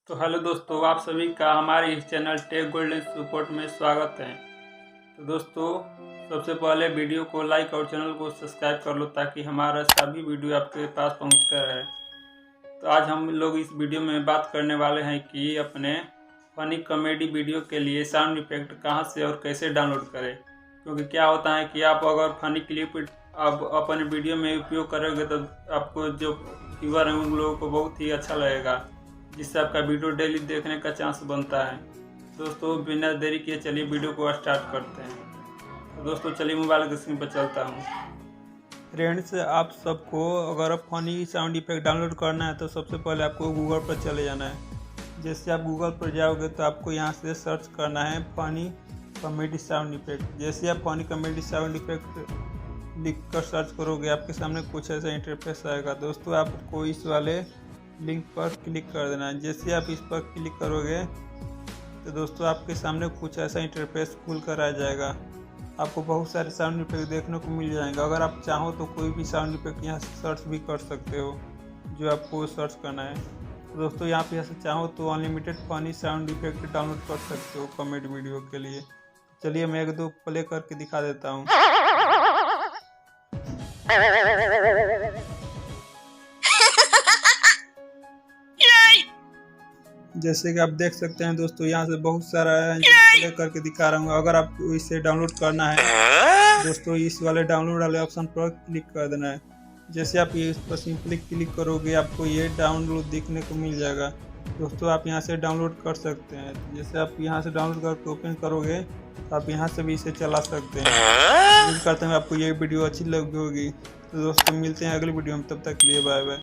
तो हेलो दोस्तों, आप सभी का हमारे इस चैनल टेक गोल्डन सपोर्ट में स्वागत है। तो दोस्तों, सबसे पहले वीडियो को लाइक और चैनल को सब्सक्राइब कर लो ताकि हमारा सभी वीडियो आपके पास पहुंचता रहे। तो आज हम लोग इस वीडियो में बात करने वाले हैं कि अपने फनी कॉमेडी वीडियो के लिए साउंड इफेक्ट कहां से और कैसे डाउनलोड करें। क्योंकि क्या होता है कि आप अगर फनी क्लिप आप अपने वीडियो में उपयोग करोगे तो आपको जो व्यूअर हैं उन लोगों को बहुत ही अच्छा लगेगा, जिससे आपका वीडियो डेली देखने का चांस बनता है। दोस्तों, बिना देरी किए चलिए वीडियो को स्टार्ट करते हैं। तो दोस्तों चलिए मोबाइल की स्क्रीन पर चलता हूँ। फ्रेंड्स, आप सबको अगर फनी साउंड इफेक्ट डाउनलोड करना है तो सबसे पहले आपको गूगल पर चले जाना है। जैसे आप गूगल पर जाओगे तो आपको यहाँ से सर्च करना है फनी कॉमेडी साउंड इफेक्ट। जैसे आप फनी कॉमेडी साउंड इफेक्ट लिख कर सर्च करोगे आपके सामने कुछ ऐसा इंटरफेस आएगा। दोस्तों, आपको इस वाले लिंक पर क्लिक कर देना है। जैसे आप इस पर क्लिक करोगे तो दोस्तों आपके सामने कुछ ऐसा इंटरफेस खुल कर आ जाएगा। आपको बहुत सारे साउंड इफेक्ट देखने को मिल जाएंगे। अगर आप चाहो तो कोई भी साउंड इफेक्ट यहाँ से सर्च भी कर सकते हो जो आपको सर्च करना है। तो दोस्तों, यहाँ पे से चाहो तो unlimited funny sound effect download कर सकते हो कॉमेडी वीडियो के लिए। चलिए मैं एक दो प्ले करके दिखा देता हूँ। जैसे कि आप देख सकते हैं दोस्तों, यहाँ से बहुत सारा प्ले करके दिखा रहा हूँ। अगर आपको इसे डाउनलोड करना है दोस्तों, इस वाले डाउनलोड वाले ऑप्शन पर क्लिक कर देना है। जैसे आप इस पर सिंपली क्लिक करोगे आपको ये डाउनलोड दिखने को मिल जाएगा। दोस्तों, आप यहाँ से डाउनलोड कर सकते हैं। जैसे आप यहाँ से डाउनलोड करके ओपन करोगे तो आप यहाँ से भी इसे चला सकते हैं। उम्मीद करते हैं आपको ये वीडियो अच्छी लगी होगी। तो दोस्तों, मिलते हैं अगली वीडियो में, तब तक के लिए बाय बाय।